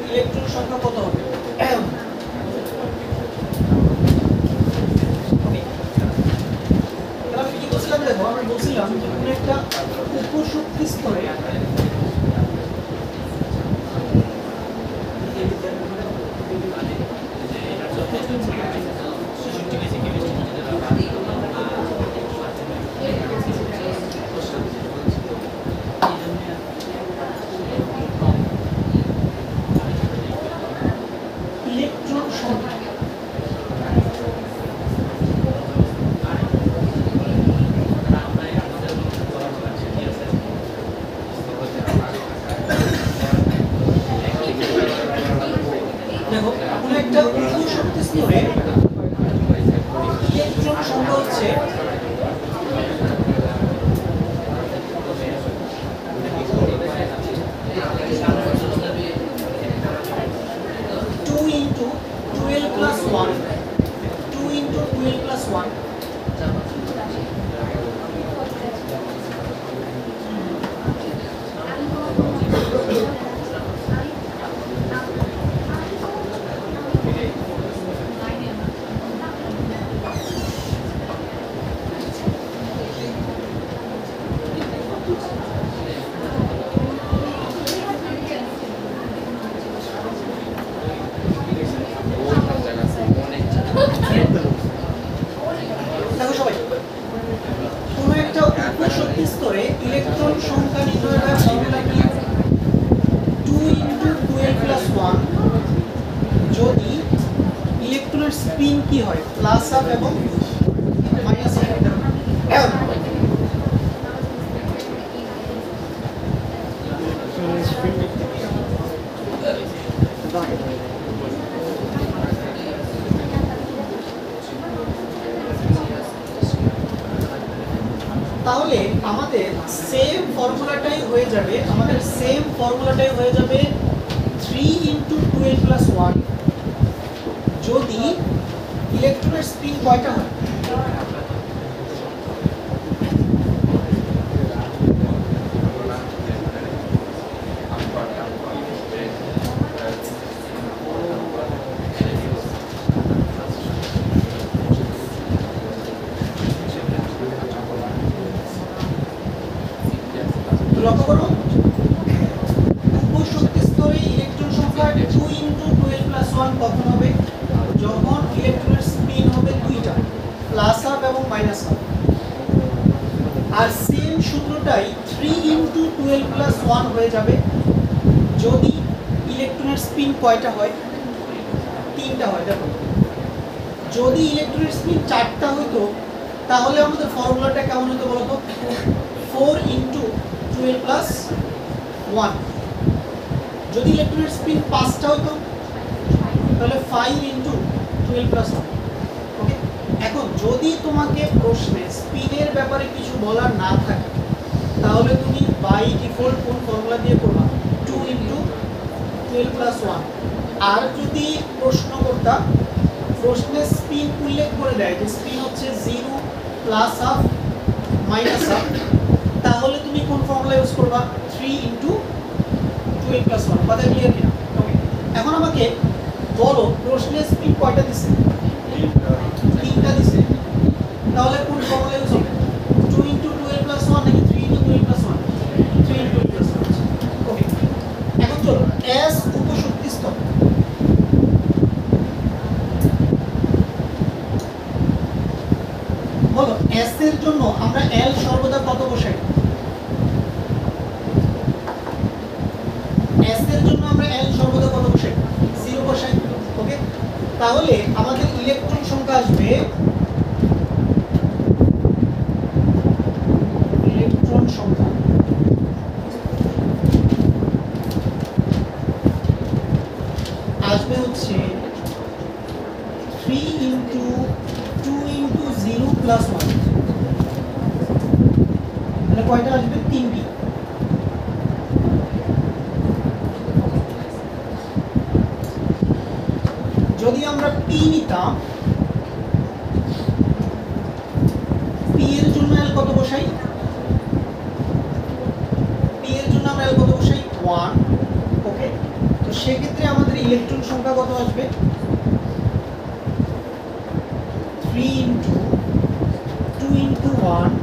Electron সংখ্যা কত হবে? আমি কি বলছিলাম, দেখো আমরা বলছিলাম যে কোনো একটা উপশক্তি স্তরে ইলেকট্রন সংখ্যা দেখো কোনো একটা উপশক্তি স্তরে ইলেকট্রন সংখ্যা হচ্ছে 2 into 12 plus 1, 2 into 12 plus 1, দেখো সবাই কোনো একটা উপশক্তি স্তরে ইলেকট্রন সংখ্যা নির্ণয়ের ফর্মুলা কি? 2 into 12 plus 1 যদি ইলেকট্রনের স্পিন কি হয়, প্লাস আপ এবং মাইনাস আপ। তাহলে আমাদের সেম ফর্মুলাটাই হয়ে যাবে, 3 into 12 plus 1 যদি ইলেকট্রনের স্পিন কয়টা হয়? লক্ষ্য করো উপশক্তি স্তরে ইলেকট্রন সংখ্যা 2 into 12 plus 1 কখন হবে? যখন ইলেকট্রনের স্পিন হবে দুইটা, প্লাস আপ এবং মাইনাস আপ। আর সেম সূত্রটাই 3 into 12 plus 1 হয়ে যাবে যদি ইলেকট্রনের স্পিন কয়টা হয়? তিনটা হয়। দেখো যদি ইলেকট্রনের স্পিন চারটা হতো তাহলে আমাদের ফর্মুলাটা কেমন হতো বলো তো? 4 into 12 plus 1। যদি ইলেকট্রনের স্পিন 5টা হতো তাহলে 5 into 12 plus 1। ওকে, এখন যদি তোমাকে প্রশ্নে স্পিনের ব্যাপারে কিছু বলার না থাকে তাহলে তুমি বাই ডিফল্ট কোন ফর্মুলা দিয়ে করবা? 2 into 12 plus 1। আর যদি প্রশ্ন করতা, প্রশ্নে স্পিন উল্লেখ করে দেয় যে স্পিন হচ্ছে 0 প্লাস হাফ মাইনাস হাফ, তাহলে তুমি কোন ফর্মুলা ইউজ করবা? 3 into 12 plus 1। কথা ক্লিয়ার কিনা? ওকে, এখন আমাকে বলো প্রশ্নে স্পিন কয়টা দিছে? তিনটা দিছে। তাহলে কোন ফর্মুলা ইউজ হবে? 2 into 12 plus 1 নাকি 3 into 12 plus 1? 3 into 12 plus 1। ওকে, এখন চলো S উপশক্তি স্তর। বলো S এর জন্য আমরা L সর্বদা কত বসাই? S এর জন্য আমরা L সর্বদা কত বসাই? 0 বসাই। ওকে, তাহলে আমাদের ইলেকট্রন সংখ্যা আসবে, ইলেকট্রন সংখ্যা আসবে হচ্ছে 3 into 2 into 0 plus 1। তাহলে কয়টা আসবে? 3টি। যদি আমরা P নিতাম, P এর জন্য L কত বসাই? P এর জন্য আমরা L কত বসাই? 1। ওকে, তো সেক্ষেত্রে আমাদের ইলেকট্রন সংখ্যা কত আসবে 3 ইন্টু 2 ইন্টু 1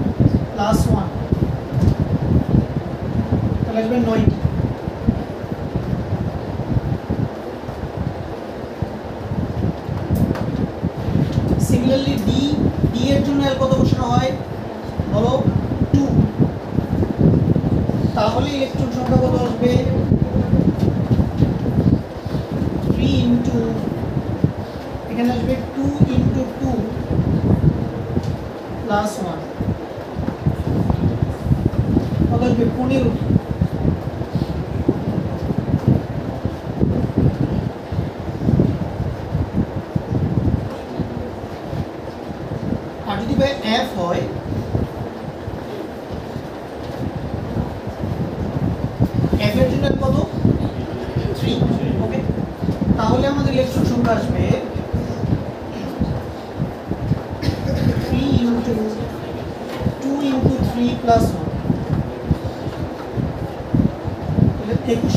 প্লাস 1, তাহলে আসবে 9টি। সিমিলারলি ডি এর জন্য এল কত বসানো হয় বলো 2, তাহলে ইলেকট্রন সংখ্যা কত আসবে 3 ইন্টু, এখানে আসবে 2 ইন্টু 2 প্লাস 1, কত আসবে 15। আর যদি ভাই এফ হয় এফ এর জন্য কত 3, ওকে, তাহলে আমাদের ইলেকট্রন সংখ্যা আসবে 3 ইন্টু 2 ইন্টু 3 প্লাস 1, তাহলে 21।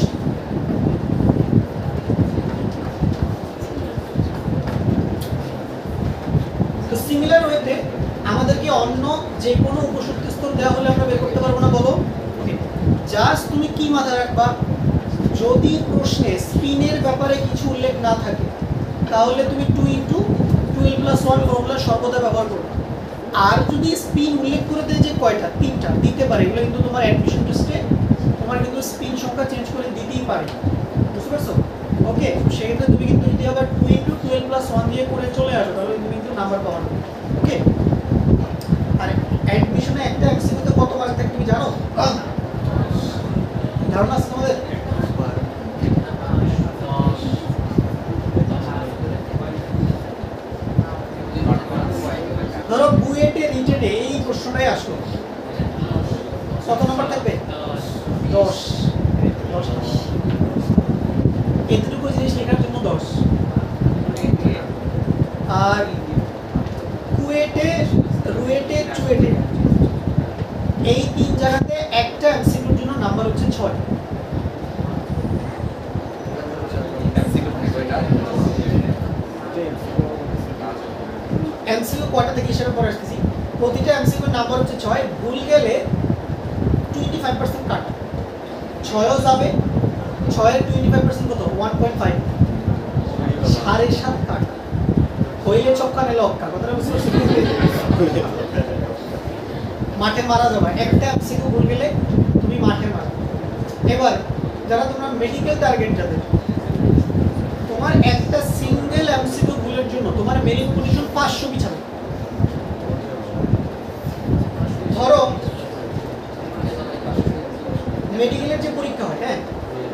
তো সিমিলার ওয়েতে আমাদেরকে অন্য যে কোনো উপশক্তি স্তর দেওয়া হলে আমরা বের করতে পারবো না বলো, ওকে, জাস্ট তুমি কি মাথায় রাখবা, যদি প্রশ্নে স্পিনের ব্যাপারে কিছু উল্লেখ না থাকে তাহলে তুমি 2 ইন্টু 12 প্লাস 1 ফর্মুলা সর্বদা ব্যবহার করবে। আর যদি স্পিন উল্লেখ করে দেয় যে কয়টা 3টা দিতে পারে, এগুলো কিন্তু তোমার অ্যাডমিশন টেস্টে তোমার কিন্তু স্পিন সংখ্যা চেঞ্জ করে দিতেই পারে, বুঝতে পারছো, ওকে। সেক্ষেত্রে তুমি কিন্তু যদি আবার 2 ইন্টু 12 প্লাস 1 দিয়ে করে চলে আসো তাহলে তুমি কিন্তু নাম্বার পাওয়া যাবে, ওকে। আর অ্যাডমিশনে একটা এমসিকিউতে কত মার্ক থাকে তুমি জানো, ধারণা আছে তোমাদের? ধরো বুয়েটে রিটেনে এই প্রশ্নটাই আসলো, কত নাম্বার থাকবে 10, এতটুকু জিনিস লেখার জন্য 10। আর কুয়েটে রুয়েটে চুয়েটে এই 3 জায়গাতে একটা এমসিকিউর জন্য নাম্বার হচ্ছে 6। এমসিকিউ কয়টা থেকে হিসাবে পরে আসতেছি, প্রতিটা এমসিকিউর নাম্বার হচ্ছে 6, ভুল গেলে 25% কাট, 6ও যাবে, 6 এর 25% কত 1.5, 7.5 কাট, হইলে ছক্কা নিলে অক্কা, কথাটা বুঝতে পারছো? মাঠে মারা যাবে, একটা এমসিকিউ ভুল গেলে তুমি মাঠে মারা। এবার যারা তোমরা মেডিকেল টার্গেট যাদের, তোমার একটা সিঙ্গেল এমসিকিউ ভুলের জন্য তোমার মেরিট পজিশন 500 বিছাবে। ধরো মেডিকেলের যে পরীক্ষা হয়, হ্যাঁ,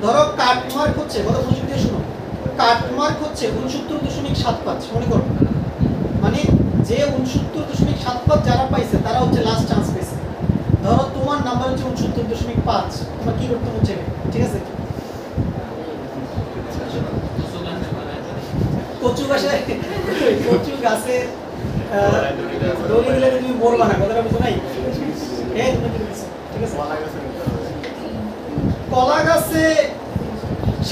ধরো কাট মার্ক হচ্ছে, কথা মনোযোগ দিয়ে শোনো, কাট মার্ক হচ্ছে 69.75, মনে করো, মানে যে 69.75 যারা পাইছে তারা হচ্ছে লাস্ট চান্স পেয়েছে। ধরো তোমার নাম্বার হচ্ছে 69.5, তোমার কি করতে হচ্ছে, ঠিক আছে, কচু গাছে দড়ি দিলে তুমি মরবা না, কথাটা বুঝো নাই? ঠিক আছে, কলা গাছে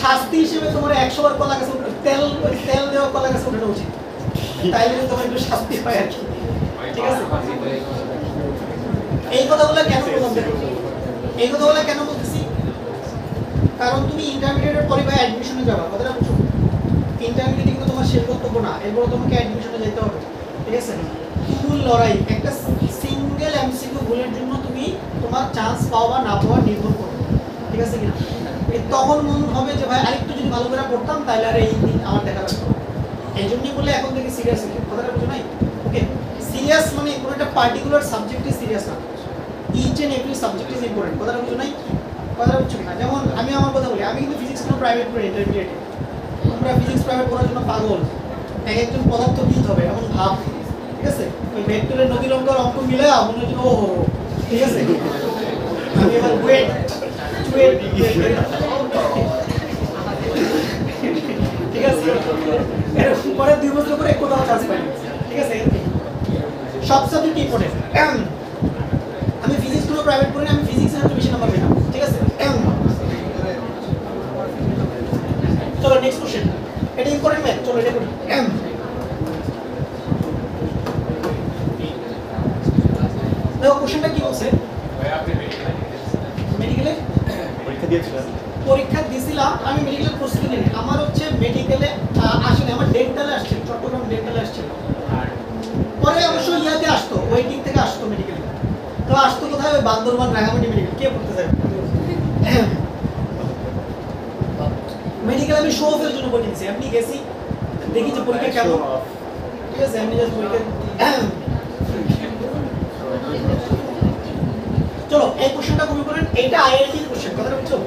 শাস্তি হিসেবে তোমার 100 বার কলা গাছে তেল দেওয়া কলা গাছে ওঠানো উচিত, তাইলে তোমার একটু শাস্তি হয় আর কি, ঠিক আছে। এই কথাগুলো কেন বললাম, এই কথাগুলো কেন বলতেছি, কারণ তুমি ইন্টারমিডিয়েটের পরে বা অ্যাডমিশনে যাবা, কথাটা বুঝো, ইন্টারমিডিয়েট কিন্তু তোমার শেষ বক্তব্য না, এরপর তোমাকে অ্যাডমিশনে যেতে হবে, ঠিক আছে। তুমুল লড়াই, একটা সিঙ্গেল এমসিকিউ ভুলের জন্য তুমি তোমার চান্স পাওয়া না পাওয়া নির্ভর করবে, ঠিক আছে কিনা। তখন মন হবে যে ভাই আরেকটু যদি ভালো করে পড়তাম তাহলে আর এই দিন আমার দেখা লাগতো। এই জন্যই বলে এখন থেকে সিরিয়াস হয়ে, কথাটা বুঝো নাই, ওকে। সিরিয়াস মানে কোনো একটা পার্টিকুলার সাবজেক্টে সিরিয়াস না, each and every subject is important, কথাটা বুঝো নাই, কথাটা বুঝছো না। যেমন আমি আমার কথা বলি, আমি কিন্তু ফিজিক্স কোনো প্রাইভেট পড়ি ইন্টারমিডিয়েটে, তোমরা ফিজিক্স প্রাইভেট পড়ার জন্য পাগল, একজন পদার্থবিদ হবে এমন ভাব, ঠিক আছে, ওই ভেক্টরের নদী লঙ্কার অঙ্ক মিলে মনে হচ্ছে ও, ঠিক আছে। আমি এবার ওয়েট ঠিক আছে, এরকম পরে 2 বছর পরে কোথাও চান্স পাই, ঠিক আছে। সব সাবজেক্ট ইম্পর্টেন্ট, আমি ফিজিক্স কোনো প্রাইভেট পড়ি না, আমি ফিজিক্সে একটু বেশি নাম্বার পেলাম, ঠিক আছে। চলো নেক্সট কোশ্চেন, এটা ইম্পর্টেন্ট ম্যাথ, চলো এটা করি। দেখো কোশ্চেনটা কি বলছে, মেডিকেলে পরীক্ষা দিয়েছিলেন? পরীক্ষা দিছিলাম, আমি মেডিকেলের প্রস্তুতি নিই, আমার হচ্ছে মেডিকেলে আসেনি, আমার ডেন্টালে আসছে, চট্টগ্রাম ডেন্টালে আসছে, পরে অবশ্য ইয়াতে আসতো, ওয়েটিং থেকে আসতো মেডিকেলে, তো আসতো কোথায়, ওই বান্দরবান রাঙামাটি মেডিকেল, কে পড়তে যাবে মেডিকেল। আমি শো অফের জন্য বলে দিচ্ছি, আপনি গেছি দেখি যে পরীক্ষা কেমন, ঠিক আছে, আমি জাস্ট পরীক্ষা। চলো এই কোশ্চেনটা কপি করেন, এটা আইআইটির কোশ্চেন, কথাটা বুঝছো?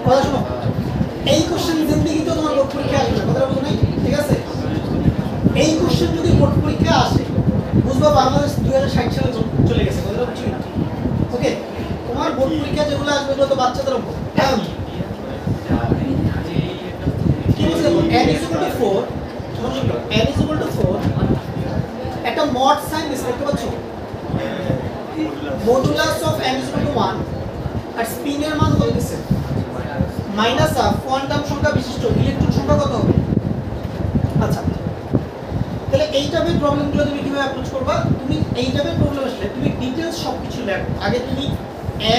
কথা শোনো, এই কোশ্চেন জিন্দেগি তো তোমার বোর্ড পরীক্ষা আসবে, কথাটা বুঝো নাই, ঠিক আছে? এই কোশ্চেন যদি বোর্ড পরীক্ষা আসে, বুঝবা বাংলাদেশ 2060 সালে চলে গেছে, কথাটা বুঝছো না? ওকে, তোমার বোর্ড পরীক্ষা যেগুলো আসবে ওগুলো তো বাচ্চাদের উপর। কি বলছে দেখো, n = 4, n = 4, একটা মড সাইন দিছে, দেখতে পাচ্ছ? মডুলাস অফ n = 1 আর স্পিনের মান কত দিছে? Minus half. কোয়ান্টাম সংখ্যা বিশিষ্ট ইলেকট্রন সংখ্যা কত হবে? আচ্ছা, তাহলে এই টাইপের প্রবলেমগুলো তুমি কিভাবে অ্যাপ্রোচ করবা? তুমি এই টাইপের প্রবলেম আসলে তুমি ডিটেইলস সবকিছু লেখো, আগে তুমি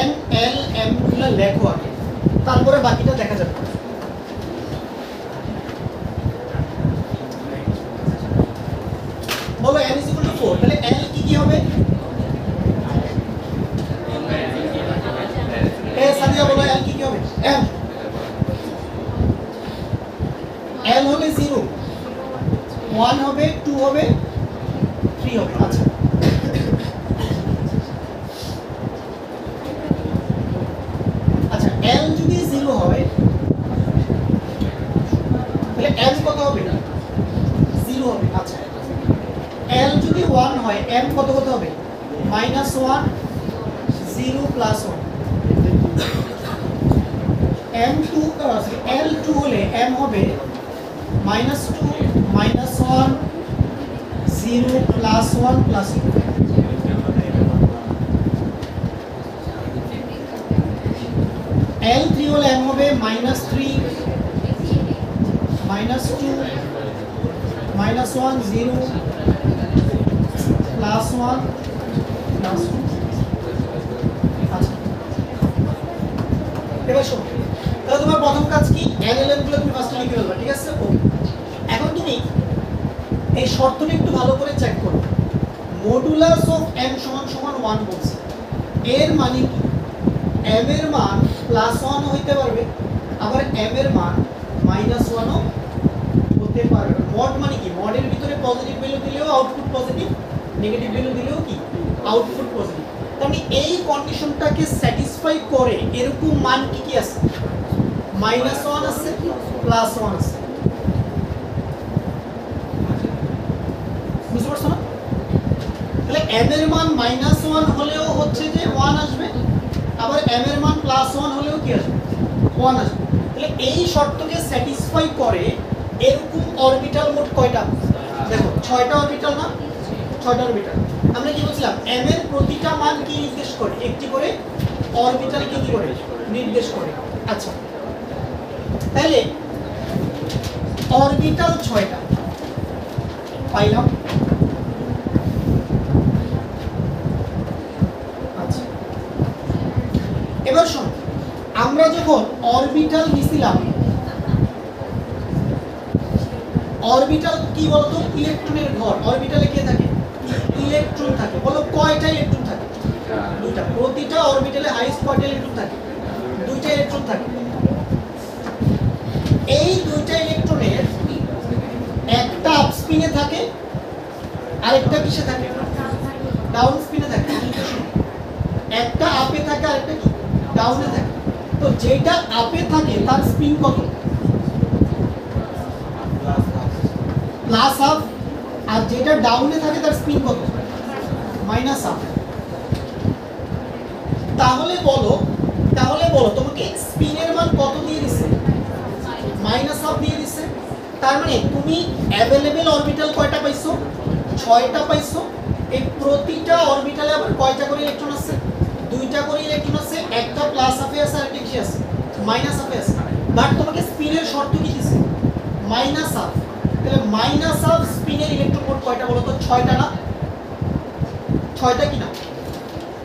n l m গুলো লেখো আগে, তারপরে বাকিটা দেখা যাবে। বলো n = 4, তাহলে l কি হবে? সাদিয়া বলো l কি হবে? m l হবে 0, 1 হবে, 2 হবে, 3 হবে। আচ্ছা, আচ্ছা l যদি 0 হয় তাহলে m কত হবে? 0 হবে। আচ্ছা, l যদি 1 হয় m কত হবে? -1, 0 + 1। l2 হলে m হবে -2, -1, 0 + 1 + 2। l3 হলে m হবে -3, -2, -1, 0 + 1 + 2। আচ্ছা, এবার শোনো, তাহলে তোমার প্রথম কাজ কি, LLM গুলো তুমি ফার্স্টে লিখে ফেলবা, ঠিক আছে? এখন তুমি এই শর্তটা একটু ভালো করে চেক করো, মডুলাস অফ m = 1 বলছে, এর মানে কি m এর মান +1 হইতে পারবে, আবার m এর মান -1 ও হতে পারবে। মড মানে কি, মডের ভিতরে পজিটিভ ভ্যালু দিলেও আউটপুট পজিটিভ, নেগেটিভ ভ্যালু দিলেও কি আউটপুট পজিটিভ। তার মানে এই কন্ডিশনটাকে স্যাটিসফাই করে এরকম মান কি কি আছে? -1 আছে, +1 আছে। বুঝতে পারছো না? তাহলে m এর মান -1 হলেও হচ্ছে যে 1 আসবে, আবার m এর মান +1 হলেও কি আসবে? 1 আসবে। তাহলে এই শর্তকে স্যাটিসফাই করে এরকম অরবিটাল মোট কয়টা? দেখো 6টা অরবিটাল না, 6টা অরবিটাল। আমরা কি বলছিলাম, m এর প্রতিটা মান কি নির্দেশ করে? একটি করে অরবিটাল কি করে নির্দেশ করে। আচ্ছা, তাহলে অরবিটাল 6টা পাইলাম। আচ্ছা, এবার শোন, আমরা যখন অরবিটাল নিছিলাম, অরবিটাল কি বলতো? ইলেকট্রনের ঘর। অরবিটালে কে থাকে? ইলেকট্রন থাকে। বলো কয়টা ইলেকট্রন থাকে? দুইটা। প্রতিটা অরবিটালে হাইয়েস্ট কয়টা ইলেকট্রন থাকে? দুইটা ইলেকট্রন থাকে। এই দুইটা ইলেকট্রনের একটা আপ স্পিনে থাকে, আরেকটা কিসে থাকে? ডাউন স্পিনে থাকে। একটা আপে থাকে, আরেকটা কি ডাউনে থাকে। তো যেটা আপে থাকে তার স্পিন কত? +1/2। আর যেটা ডাউনে থাকে তার স্পিন কত? -1/2। তাহলে বলো, তাহলে বলো তোমাকে স্পিনের মান কত দিয়ে দিছে? মাইনাস হাফ দিয়ে দিছে। তার মানে তুমি অ্যাভেলেবেল অরবিটাল কয়টা পাইছো? 6টা পাইছো। এই প্রতিটা অরবিটালে আবার কয়টা করে ইলেকট্রন আছে? 2টা করে ইলেকট্রন আছে। একটা প্লাস হাফে আছে আর একটা কি আছে? মাইনাস হাফে আছে। বাট তোমাকে স্পিনের শর্ত কি দিছে? Minus half. তাহলে মাইনাস হাফ স্পিনের ইলেকট্রন মোট কয়টা বলো তো? 6টা না? 6টা কি না?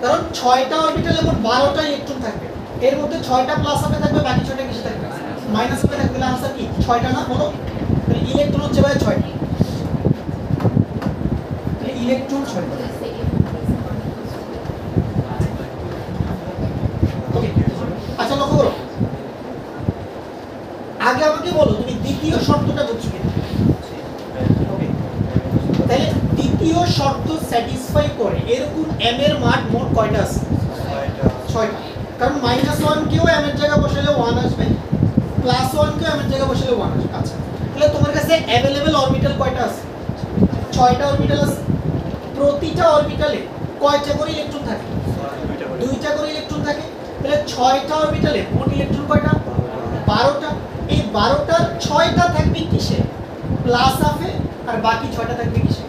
কারণ 6টা অরবিটালে মোট 12টা ইলেকট্রন থাকবে। এর মধ্যে 6টা প্লাস হাফে থাকবে, বাকি 6টা কিসে থাকবে? মাইনাস হাফে থাকবে। তাহলে आंसर কি? 6টা না বলো? তাহলে ইলেকট্রন হচ্ছে ভাই 6টা। তাহলে ইলেকট্রন 6টা। ওকে, আচ্ছা লক্ষ্য করো। আগে আমাকে বলো তুমি দ্বিতীয় শর্তটা বুঝছো কিনা? ওকে, তাহলে দ্বিতীয় শর্ত স্যাটিসফাই করে এরকম m এর মান মোট কয়টা আছে? 6টা। কারণ -1 কেও m এর জায়গায় বসালে 1 আসবে, +1 কেও m এর জায়গায় বসালে 1 আসবে। আচ্ছা, তাহলে তোমার কাছে अवेलेबल অরবিটাল কয়টা আছে? 6টা অরবিটাল আছে। প্রতিটা অরবিটালে কয়টা করে ইলেকট্রন থাকে? 2টা করে ইলেকট্রন থাকে। তাহলে 6টা অরবিটালে মোট ইলেকট্রন কয়টা? 12টা। এই 12টার 6টা থাকবে কিসে? প্লাস হাফে, আর বাকি 6টা থাকবে কিসে?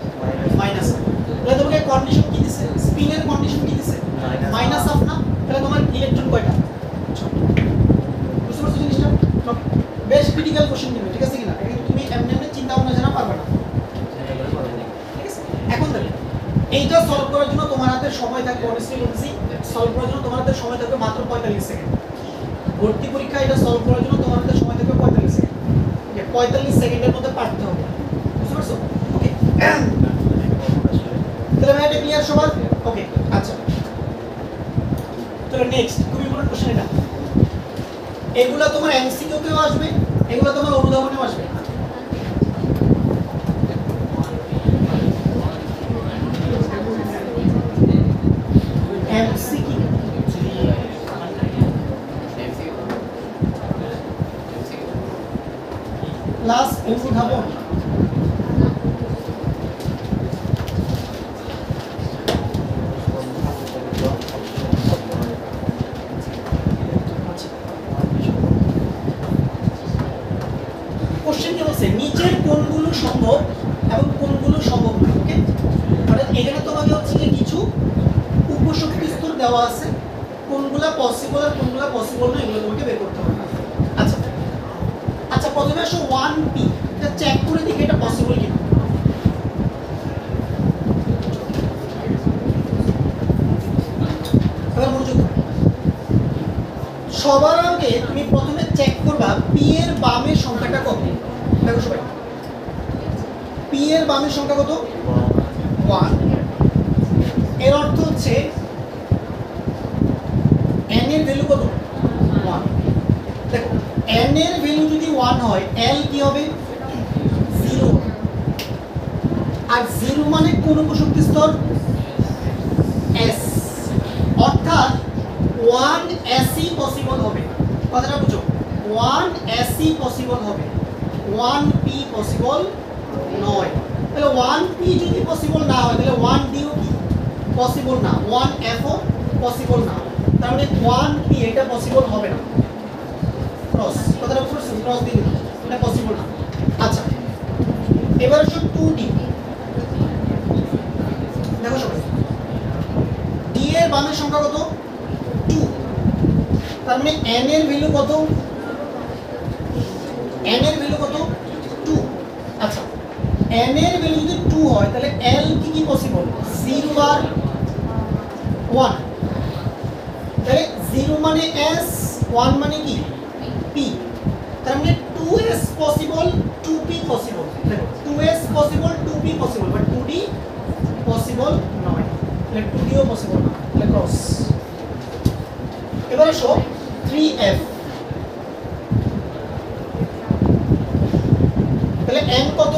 মাইনাস হাফে। তাহলে তোমাকে কন্ডিশন কি দিছে? স্পিনের কন্ডিশন কি দিছে? মাইনাস হাফ না? তাহলে তোমার ইলেকট্রন কয়টা? 6টা। বুঝতে পারছো জিনিসটা? বেশ ক্রিটিক্যাল কোশ্চেন দিবে, ঠিক আছে কিনা? এটা তুমি এমনি এমনি চিন্তা ভাবনা জানা পারবে না। ঠিক আছে, এখন দেখো এইটা সলভ করার জন্য তোমার হাতে সময় থাকবে, অনেস্টলি বলছি, সলভ করার জন্য তোমার হাতে সময় থাকবে মাত্র 45 সেকেন্ড। ভর্তি পরীক্ষা এটা সলভ করার জন্য তোমার হাতে সময় থাকবে 45 সেকেন্ড। ওকে, 45 সেকেন্ডের মধ্যে পারতে হবে। বুঝতে পারছো? ওকে, তাহলে ভাই এটা ক্লিয়ার সবার? ওকে, আচ্ছা তাহলে নেক্সট খুব ইম্পর্টেন্ট কোশ্চেন এটা। এগুলা তোমার এমসিকিউ তেও আসবে, এগুলা তোমার অনুধাবনেও আসবে। এমসিকিউ প্লাস অনুধাবন। কোশ্চেন কি বলছে? নিচের কোনগুলো সম্ভব এবং কোনগুলো সম্ভব নয়। ওকে, অর্থাৎ এখানে তোমাকে হচ্ছে যে কিছু উপশক্তি স্তর দেওয়া আছে, কোনগুলা পসিবল আর কোনগুলা পসিবল নয় এগুলো তোমাকে বের করতে হবে। আচ্ছা আচ্ছা, প্রথমে আসো 1p, এটা চেক করে দেখি এটা পসিবল কিনা। এবার মনোযোগ দাও। সবার আগে তুমি প্রথমে চেক করবা p এর বামের সংখ্যাটা কত। দেখো সবাই, p এর বামের সংখ্যা কত? 1। এর অর্থ হচ্ছে n এর ভ্যালু কত? 1। দেখো n এর ভ্যালু যদি 1 হয় l কি হবে? 0। আর 0 মানে কোন উপশক্তি স্তর? s। অর্থাৎ 1 s ই পসিবল হবে। কথাটা বুঝো, 1 s ই পসিবল হবে, 1p পসিবল নয়। তাহলে 1p যদি পসিবল না হয় তাহলে 1d ও কি পসিবল না, 1f ও পসিবল না। তার মানে 1p এটা পসিবল হবে না। ক্রস, কথাটা বুঝছো? ক্রস দিয়ে দিলাম, এটা পসিবল না। আচ্ছা, এবার আসো 2d। দেখো সবাই, d এর বামের সংখ্যা কত? 2। তার মানে n এর ভ্যালু কত? n এর ভ্যালু কত? 2। আচ্ছা, n এর ভ্যালু যদি 2 হয় তাহলে l কি পসিবল? 0 আর 1। তাহলে 0 মানে s, 1 মানে কি? p। তার মানে 2s পসিবল, 2p পসিবল। দেখো 2s possible, 2p possible, but 2d possible নয়। তাহলে 2d ও পসিবল না, তাহলে ক্রস। এবার আসো 3f। তাহলে n কত?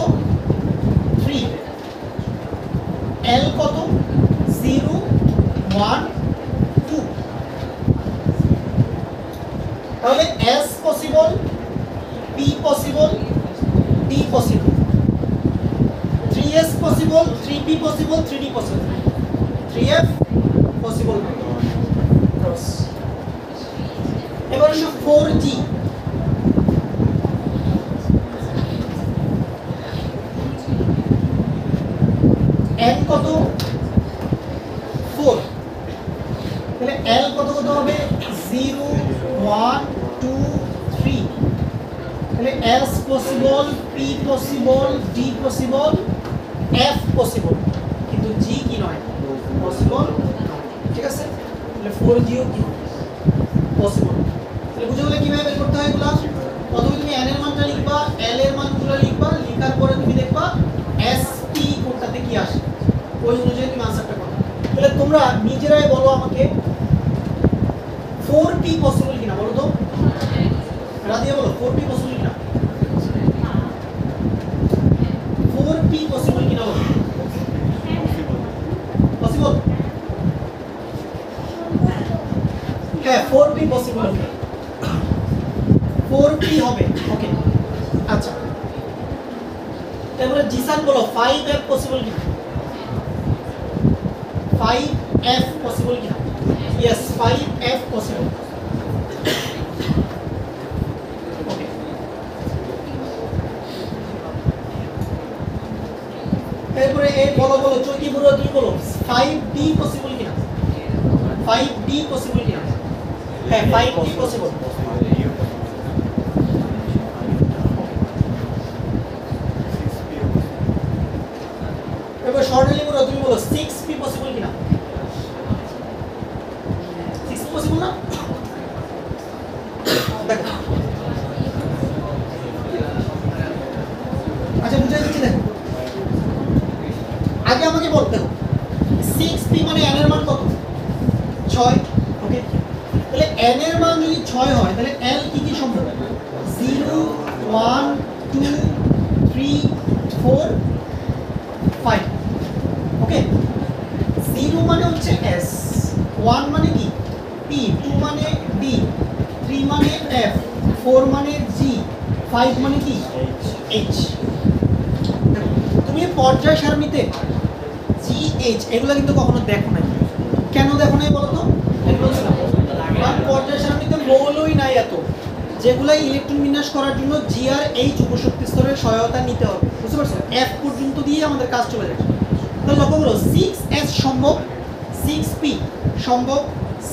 3। l কত? 0 1 2। তাহলে s possible, p possible, d possible, 3s possible, 3p possible, 3d possible, 3f possible cross. এবার আসো 4G, n কত 4, তাহলে l কত কত হবে 0 1 2 3, তাহলে s possible, p possible, d possible, f possible, কিন্তু g কি নয়, পসিবল, ঠিক আছে। তাহলে 4G ও কি পসিবল। তাহলে বুঝে গেলে কিভাবে বের করতে হয় এগুলা। প্রথমে তুমি n এর মানটা লিখবা, l এর মানগুলো লিখবা, লেখার পরে তুমি দেখবা s p কোনটাতে কি আসে, ওই অনুযায়ী তুমি আনসারটা করবে। তাহলে তোমরা নিজেরাই বলো আমাকে 4p পসিবল কিনা, বলো তো রাদিয়া, বলো 4p পসিবল কিনা, 4p পসিবল কিনা, বলো পসিবল। হ্যাঁ 4p পসিবল হবে, 4p হবে, ওকে আচ্ছা। তারপরে জিসান বলো 5f পসিবল কিনা, 5f পসিবল কিনা, ইয়েস 5f পসিবল, ওকে। তারপরে এই বলো বলো চৈতি বুড়ো কি বলো 5d পসিবল কিনা, 5d পসিবল কিনা, হ্যাঁ 5d পসিবল, এবার শর্টলি বলো তুমি বলো 6p পসিবল কিনা, 6 পসিবল না, দেখো আচ্ছা বুঝাই দিচ্ছি, দেখো আগে আমাকে বলতে হবে 6p মানে n এর মান কত 6, ওকে। তাহলে n এর মান যদি 6 হয় তাহলে l কি কি সম্ভব, 0 1 2 3 4 5, ওকে। 0 মানে হচ্ছে s, 1 মানে কি p, 2 মানে d, 3 মানে f, 4 মানে g, 5 মানে কি h। তুমি পর্যায় সারণীতে g h এগুলো কিন্তু কখনো দেখো না, কেন দেখো নাই বলো তো, কারণ পর্যায় সারণীতে মৌলই নাই এত, যেগুলো ইলেকট্রন বিন্যাস করার জন্য g আর h উপশক্তি স্তরের সহায়তা নিতে হবে, বুঝতে পারছো, f পর্যন্ত দিয়ে আমাদের কাজ চলে যাবে। তাহলে লক্ষ্য করো 6s সম্ভব, 6p সম্ভব,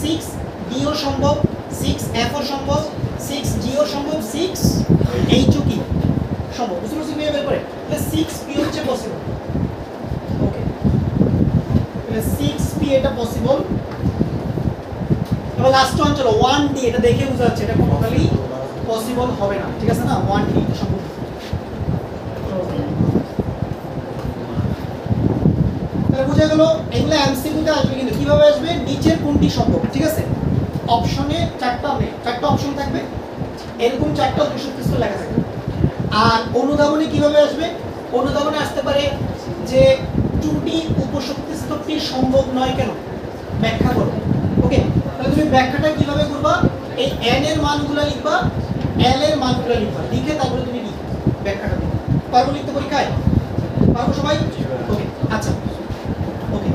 6d ও সম্ভব, 6f ও সম্ভব, 6g ও সম্ভব, 6h ও কি সম্ভব, বুঝতে পারছো কিভাবে বের করে। তাহলে 6p হচ্ছে পসিবল, ওকে। তাহলে 6p এটা পসিবল। এবার লাস্ট ওয়ান চলো 1d, এটা দেখে বোঝা যাচ্ছে এটা কোনোভাবেই পসিবল হবে না, ঠিক আছে না, 1d এটা সম্ভব। তাহলে বুঝা গেল এগুলো এমসিকিউতে আসবে, কিন্তু কিভাবে আসবে, নিচের কোনটি সম্ভব, ঠিক আছে। অপশনে চারটা অপশন থাকবে, এরকম চারটা উপশক্তি স্তর লেখা থাকবে। আর অনুধাবনে কিভাবে আসবে, অনুধাবনে আসতে পারে যে 2D উপশক্তি স্তরটি সম্ভব নয় কেন, ব্যাখ্যা করো, ওকে। তাহলে তুমি ব্যাখ্যাটা কিভাবে করবা, এই n এর মানগুলো লিখবা, l এর মানগুলো লিখবা, লিখে তারপরে তুমি কি ব্যাখ্যাটা দিবা। পারবো লিখতে পরীক্ষায়, পারবো সবাই, ওকে আচ্ছা, ওকে।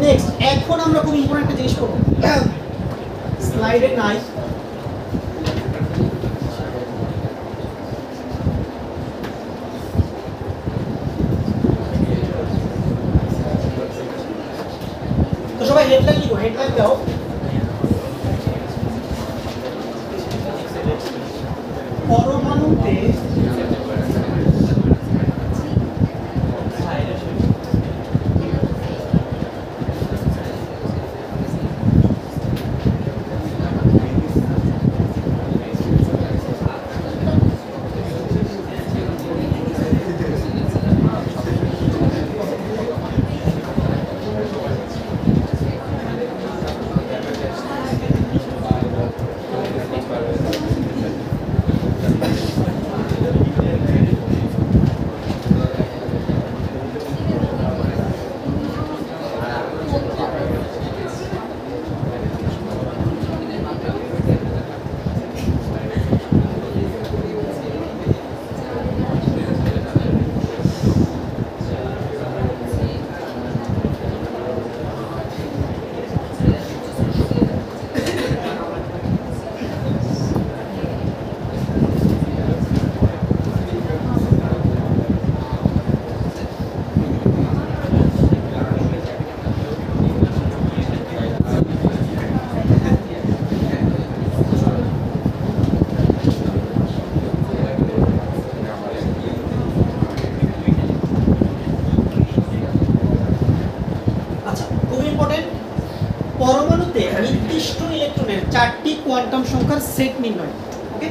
নেক্সট এখন আমরা খুব ইম্পর্টেন্ট একটা জিনিস করব, স্লাইডে নাই, তো সবাই হেডলাইন লিখো, হেডলাইন দাও, পরমাণুতে কোয়ান্টাম সংখ্যার সেট নির্ণয়। ওকে,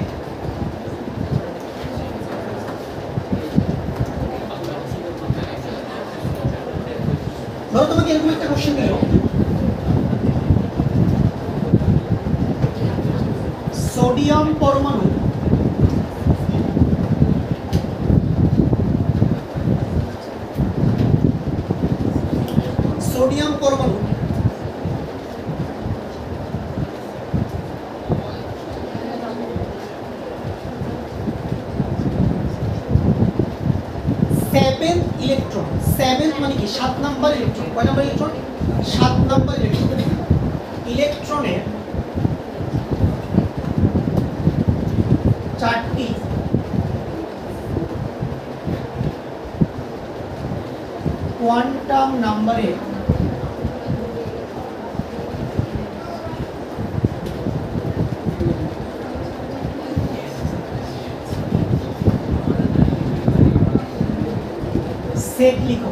ধরো তোমাকে এরকম একটা কোশ্চেন দিল, সোডিয়াম পরমাণু সোডিয়াম পরমাণু 7th ইলেকট্রন, 7th মানে কি 7 নাম্বার ইলেকট্রন, কয় নাম্বার ইলেকট্রন 7 নাম্বার ইলেকট্রন, ইলেকট্রনের 4টি কোয়ান্টাম নাম্বারে সেট লিখো।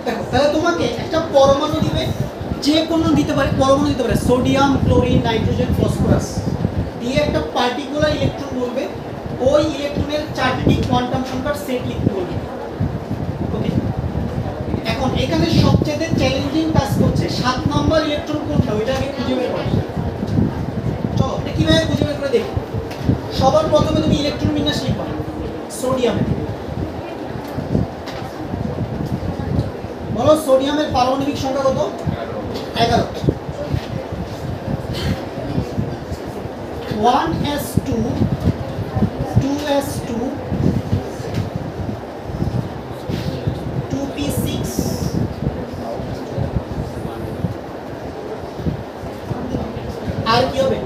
দেখো তাহলে তোমাকে একটা পরমাণু দিবে, যে কোনো দিতে পারে, পরমাণু দিতে পারে সোডিয়াম, ক্লোরিন, নাইট্রোজেন, ফসফরাস, দিয়ে একটা পার্টিকুলার ইলেকট্রন বলবে, ওই ইলেকট্রনের 4টি কোয়ান্টাম সংখ্যার সেট লিখতে বলবে। ওকে, এখন এখানে সবচেয়ে চ্যালেঞ্জিং কাজ করছে 7 নাম্বার ইলেকট্রন কোনটা ওইটা আগে খুঁজে বের করো। চলো এটা কিভাবে খুঁজে বের করে দেখি। সবার প্রথমে তুমি ইলেকট্রন বিন্যাস লিখবা সোডিয়ামের। বলো সোডিয়ামের পারমাণবিক সংখ্যা কত? 11। 1s2 2s2 2p6 আর কি হবে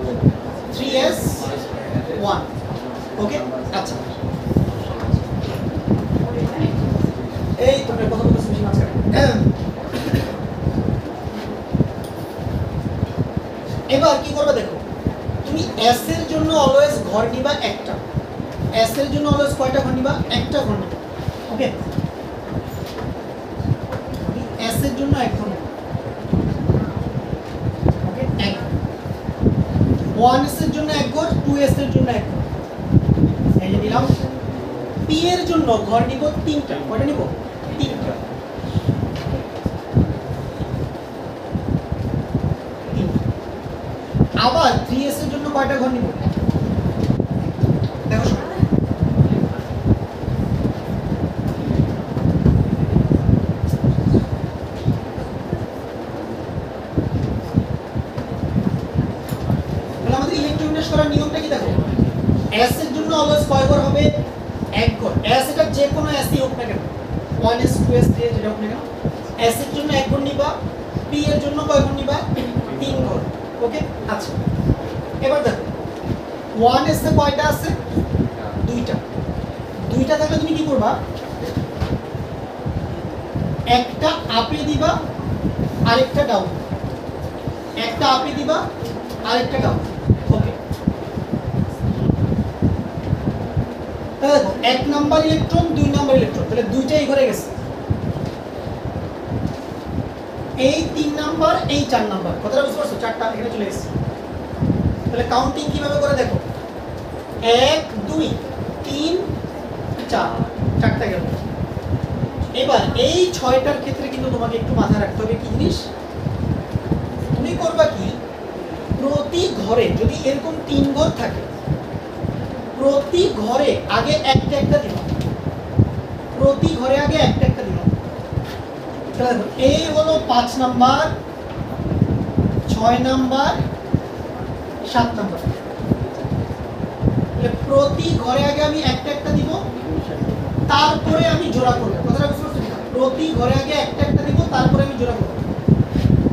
3s1। ওকে, আচ্ছা এই তোমরা কথা বলতে শুনছি মাঝখানে। এবার কি করবে দেখো, তুমি s এর জন্য অলওয়েজ ঘর নিবা একটা, s এর জন্য অলওয়েজ কয়টা ঘর নিবা? একটা ঘর নিবা। ওকে, s এর জন্য এক ঘর নিবা। ওকে, এক 1s এর জন্য এক ঘর, 2s এর জন্য এক ঘর, এই যে নিলাম। p এর জন্য ঘর নিব তিনটা, কয়টা নিব? তিনটা। আবার 3s এর জন্য কয়টা ঘর নিব? দেখো আমাদের ইলেকট্রন বিন্যাস করার নিয়মটা কি দেখো, s এর জন্য অলওয়েজ কয় ঘর হবে? এক ঘর। s এটা যে কোনো s ই হোক না কেন, 1s 2s 3s যেটা হোক না কেন, s এর জন্য এক ঘর নিবা, p এর জন্য কয় ঘর নিবা? 3 ঘর। ওকে, আচ্ছা এবার দেখো 1s এ কয়টা আছে? দুইটা। দুইটা থাকলে তুমি কি করবা? একটা আপে দিবা আরেকটা ডাউন, একটা আপে দিবা আরেকটা ডাউন। ওকে, তাহলে দেখো 1 নাম্বার ইলেকট্রন 2 নাম্বার ইলেকট্রন, তাহলে দুইটাই ঘরে গেছে। এই 3 নাম্বার, এই 4 নাম্বার, কথাটা বুঝতে পারছো? 4টা এখানে চলে গেছে। তাহলে কাউন্টিং কিভাবে করে দেখো, 1 2 3 4, 4টা গেল। এবার এই 6টার ক্ষেত্রে কিন্তু তোমাকে একটু মাথায় রাখতে হবে কি জিনিস, তুমি করবা কি, প্রতি ঘরে যদি এরকম 3 ঘর থাকে, প্রতি ঘরে আগে একটা একটা দিবা, প্রতি ঘরে আগে একটা একটা দিবা। তাহলে এই হলো 5 নাম্বার, 6 নাম্বার, 7 নাম্বার। প্রতি ঘরে আগে আমি একটা একটা দিব, তারপরে আমি জোড়া করব। কথাটা বুঝতে পারছো? প্রতি ঘরে আগে একটা একটা দিব, তারপরে আমি জোড়া করব।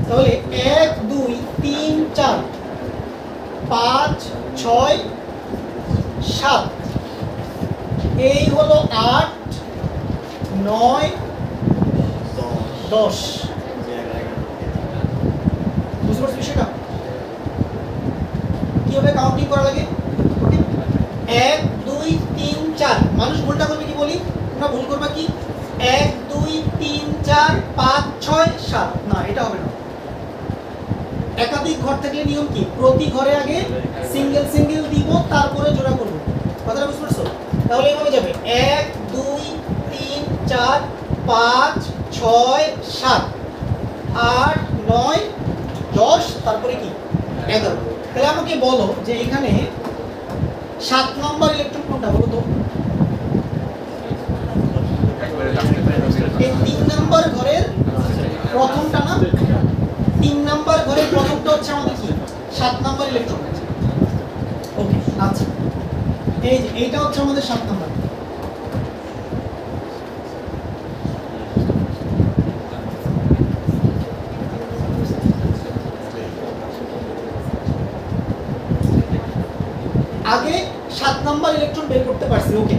তাহলে 1 2 3 4 5 6 7, এই হলো 8 9 10। বুঝতে পারছো বিষয়টা? কিভাবে কাউন্টিং করা লাগে? 1 2 3 মানুষ ভুলটা করবে কি বলি, তোমরা ভুল করবে কি 1 2 3 4 5 6 7, না এটা হবে না। একাধিক ঘর থাকলে নিয়ম কি, প্রতি ঘরে আগে সিঙ্গেল সিঙ্গেল দিব, তারপরে জোড়া করব। কথাটা বুঝতে পারছো? তাহলে এইভাবে যাবে 1 2 3 4 5 6 7 8 9 10, তারপরে কি 11। তাহলে আমাকে বলো যে এখানে 7 নম্বর ইলেকট্রন কোনটা বলো তো? এই 3 নম্বর ঘরের প্রথমটা না, 3 নম্বর ঘরের প্রথমটা হচ্ছে আমাদের কি 7 নম্বর ইলেকট্রন। ওকে আচ্ছা, এই যে এইটা হচ্ছে আমাদের 7 নম্বর। আগে 7 নাম্বার ইলেকট্রন বের করতে পারছি। ওকে,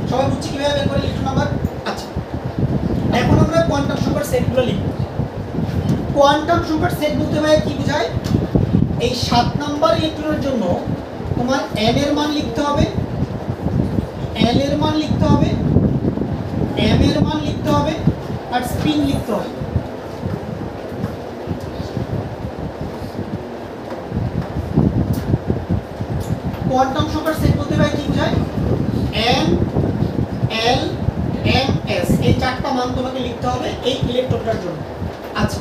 সবাই বুঝছি কিভাবে বের করে ইলেকট্রন নাম্বার। আচ্ছা, এখন আমরা কোয়ান্টাম সংখ্যার সেটগুলো লিখব। কোয়ান্টাম সংখ্যার সেট বলতে ভাই কি বোঝায়, এই 7 নাম্বার ইলেকট্রনের জন্য তোমার n এর মান লিখতে হবে, l এর মান লিখতে হবে, m এর মান লিখতে হবে, আর স্পিন লিখতে হবে। কোয়ান্টাম সংখ্যার সেট বলতে ভাই কি বোঝায়, n l m s, এই চারটা মান তোমাকে লিখতে হবে এই ইলেকট্রনটার জন্য। আচ্ছা,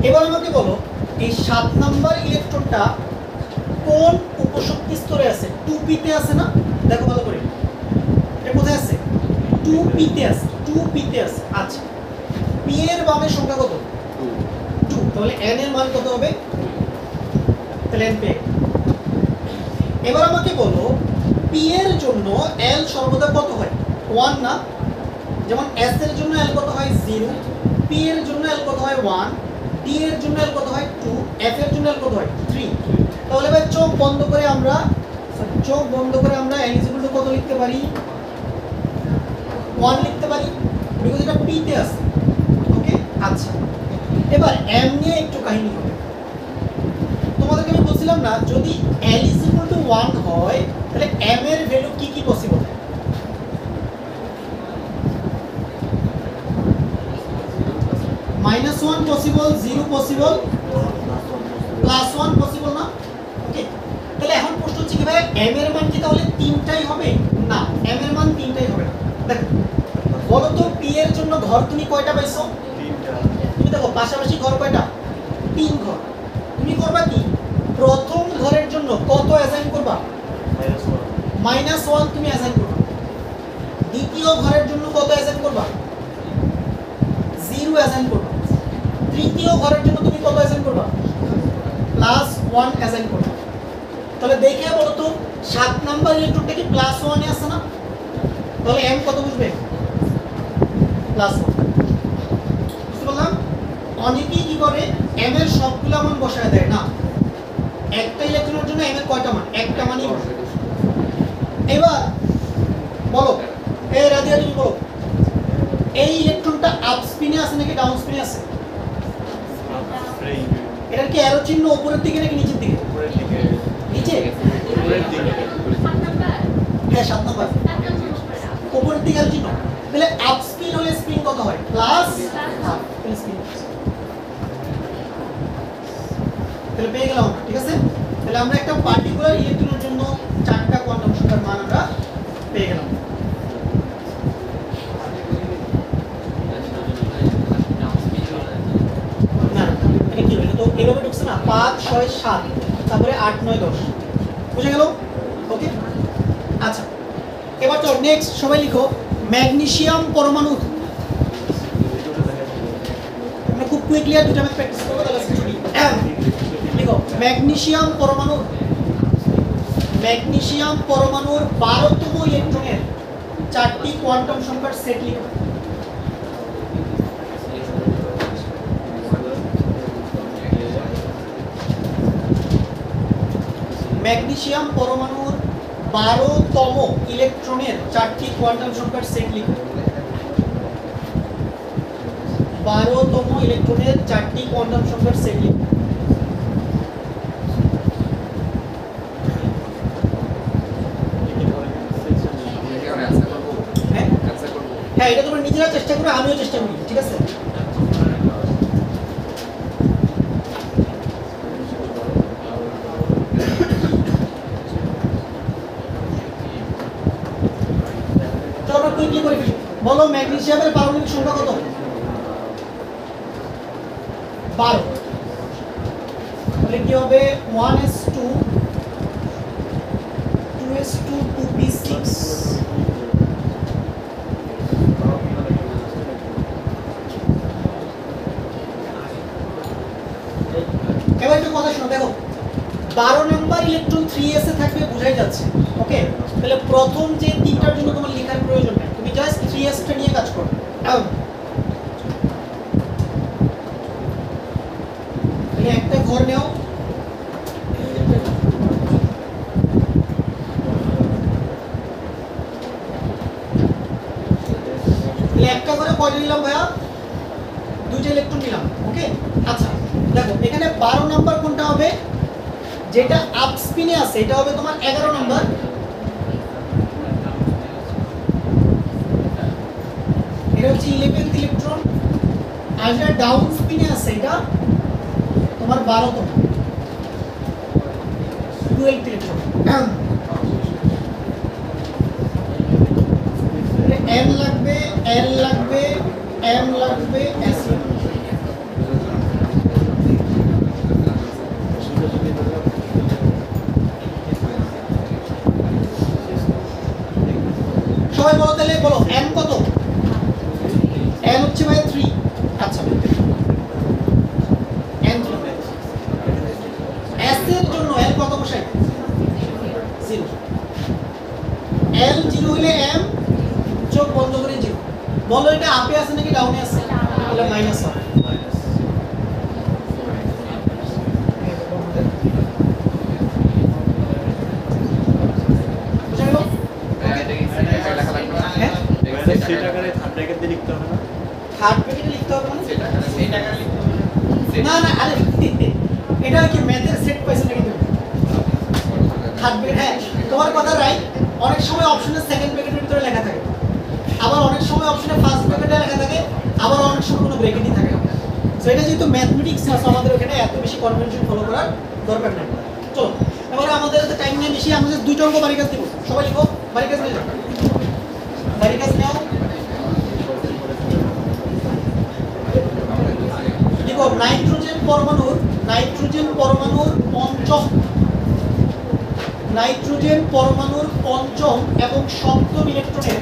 এবার আমাকে বলো এই 7 নাম্বার ইলেকট্রনটা কোন উপশক্তি স্তরে আছে? 2p তে আছে না? দেখো ভালো করে, এটা কোথায় আছে? 2p তে আছে, 2p তে আছে। আচ্ছা, p এর বামের সংখ্যা কত? 2। তাহলে n এর মান কত হবে? তাহলে n পেয়ে। এবার আমাকে বলো p এর জন্য l সর্বদা কত হয়? 1 না? যেমন s এর জন্য l কত হয়? 0, p এর জন্য l কত হয়? 1, d এর জন্য l কত হয়? 2, f এর জন্য l কত হয়? 3। তাহলে ভাই চোখ বন্ধ করে আমরা l কত লিখতে পারি? 1 লিখতে পারি, বিকজ এটা p তে আছে। ওকে আচ্ছা, এবার m নিয়ে একটু কাহিনী হবে। তোমাদেরকে আমি বলছিলাম না, যদি l 1 হয় তাহলে m এর ভ্যালু কি কি পসিবল? -1 পসিবল, 0 পসিবল, +1 পসিবল না? ওকে, তাহলে এখন প্রশ্ন হচ্ছে কি ভাই m এর মান কি তাহলে 3টাই হবে? না, m এর মান 3টাই হবে না। দেখো বলো তো p এর জন্য ঘর তুমি কয়টা পাইছো? 3টা। তুমি দেখো পাশাপাশি ঘর কয়টা? 3 ঘর। তুমি করবা কি, প্রথম ঘরের জন্য কত অ্যাসাইন করবা? -1 তুমি অ্যাসাইন করবা। দ্বিতীয় ঘরের জন্য কত অ্যাসাইন করবা? 0 অ্যাসাইন করবা। তৃতীয় ঘরের জন্য তুমি কত অ্যাসাইন করবা? +1 অ্যাসাইন করবা। তাহলে দেখে বলো তো 7 নাম্বার ইলেকট্রনটা কি +1 এ আছে না? তাহলে m কত বসবে? +1। বুঝতে পারলাম? অনেকেই কি করে m এর সবগুলো মান বসায় দেয় না, একটা ইলেকট্রনের জন্য m এর কয়টা মান? একটা মানই বসায়। এবার বলো, এই রাদিয়া তুমি বলো, এই ইলেকট্রনটা আপ স্পিনে আছে নাকি ডাউন স্পিনে আছে? এটার কি অ্যারো চিহ্ন উপরের দিকে নাকি নিচের দিকে? উপরের দিকে। নিচে? উপরের দিকে। 7 নাম্বার? হ্যাঁ 7 নাম্বার। উপরের দিকে অ্যারো চিহ্ন। তাহলে আপ স্পিন হলে স্পিন কত হয়? Plus spin. তাহলে পেয়ে গেলাম, ঠিক আছে? তাহলে আমরা একটা পার্টিকুলার ইলেকট্রনের জন্য 4টা কোয়ান্টাম সংখ্যার মান আমরা পেয়ে গেলাম। না এটা কি হলো? তো এভাবে ঢুকছে না, 5 6 7, তারপরে 8 9 10। বুঝে গেল? ওকে আচ্ছা, এবার চল নেক্সট সবাই লিখো ম্যাগনেসিয়াম পরমাণু। আমরা খুব কুইকলি আর দুটো ম্যাথ প্র্যাকটিস করব, তাহলে ছুটি। লিখো ম্যাগনেসিয়াম পরমাণুর 12তম ইলেকট্রনের 4টি কোয়ান্টাম সংখ্যার সেট লিখো। ম্যাগনেসিয়াম পরমাণুর 12তম ইলেকট্রনের 4টি কোয়ান্টাম সংখ্যার সেট লিখো। 12তম ইলেকট্রনের 4টি কোয়ান্টাম সংখ্যার সেট লিখো। হ্যাঁ এটা তোমরা নিজেরা চেষ্টা করো, আমিও চেষ্টা করি, ঠিক আছে? চলো আমরা কুইকলি করে ফেলি। বলো ম্যাগনেসিয়ামের পারমাণবিক সংখ্যা কত? 12। তাহলে কি হবে 1s2 2s2 2p6। এবার একটা কথা শোনো, দেখো 12 নাম্বার ইলেকট্রন 3s এ থাকবে, বোঝাই যাচ্ছে। ওকে, তাহলে প্রথম যে তিনটার জন্য তোমার লেখার প্রয়োজন নেই, তুমি জাস্ট 3s টা নিয়ে কাজ করো। তাহলে একটা ঘর নাও, একটা করে কয়টা নিলাম ভাইয়া? দুইটা ইলেকট্রন নিলাম। ওকে, আচ্ছা দেখো এখানে 12 নাম্বার কোনটা হবে? যেটা আপ স্পিনে আছে এটা হবে তোমার 11 নাম্বার। এটা হচ্ছে 11th ইলেকট্রন। আর যেটা ডাউন স্পিনে আছে এটা তোমার 12তম 12th ইলেকট্রন। n লাগবে, l লাগবে, m লাগবে, s লাগবে। সবাই বলো তাহলে, বলো n কত? n হচ্ছে ভাই 3। আচ্ছা n 3। s এর জন্য l কত বসাই? 0। l 0 হলে m চোখ বন্ধ করে 0। বলো এটা আপে আছে নাকি ডাউনে আছে? তাহলে মাইনাস হবে। থার্ড ব্র্যাকেটে লিখতে হবে মানে না না, আরে এটা কি ম্যাথের সেট পাইছো নাকি তুমি? থার্ড ব্র্যাকেট, হ্যাঁ তোমার কথা রাইট। অনেক সময় অপশনে সেকেন্ড ব্র্যাকেটের ভিতরে লেখা থাকে, আবার অনেক সময় অপশনে ফার্স্ট ব্র্যাকেটে লেখা থাকে, আবার অনেক সময় কোনো ব্র্যাকেটই থাকে না। সো এটা যেহেতু ম্যাথমেটিক্স আছে, আমাদের ওখানে এত বেশি কনভেনশন ফলো করার দরকার নেই। চলো এবারে আমাদের টাইম নিয়ে বেশি, আমাদের দুইটা অঙ্ক বাড়ি কাজ দিব। সবাই লিখো, বাড়ি কাজ নিয়ে যাও, বাড়ি কাজ নাও। দেখো নাইট্রোজেন পরমাণুর পঞ্চম এবং সপ্তম ইলেকট্রনের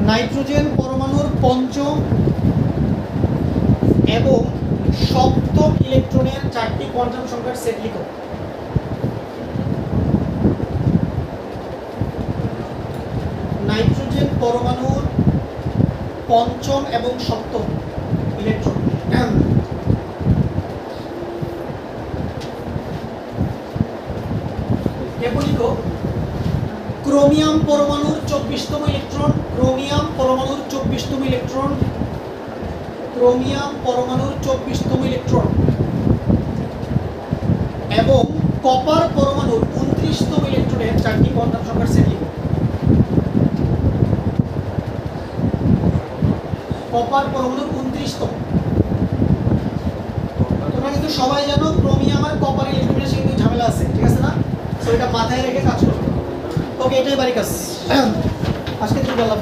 নাইট্রোজেন পরমাণুর পঞ্চম এবং সপ্তম ইলেকট্রনের 4টি কোয়ান্টাম সংখ্যার সেট লিখো। নাইট্রোজেন পরমাণুর পঞ্চম এবং সপ্তম ইলেকট্রন। এরপর লিখো ক্রোমিয়াম পরমাণুর 24তম ইলেকট্রন। ক্রোমিয়াম পরমাণুর 24তম ইলেকট্রন। ক্রোমিয়াম পরমাণুর 24তম ইলেকট্রন এবং কপার পরমাণুর 29তম ইলেকট্রনের 4টি কোয়ান্টাম সংখ্যার সেট লিখো। কপার পরমাণুর 29তম। তোমরা কিন্তু সবাই জানো ক্রোমিয়াম আর কপার ইলেকট্রনের সাথে কিন্তু ঝামেলা আছে, ঠিক আছে না? সো এটা মাথায় রেখে কাজ করো। ওকে, এটাই বাড়ি কাজ। আজকে তুমি বললাম।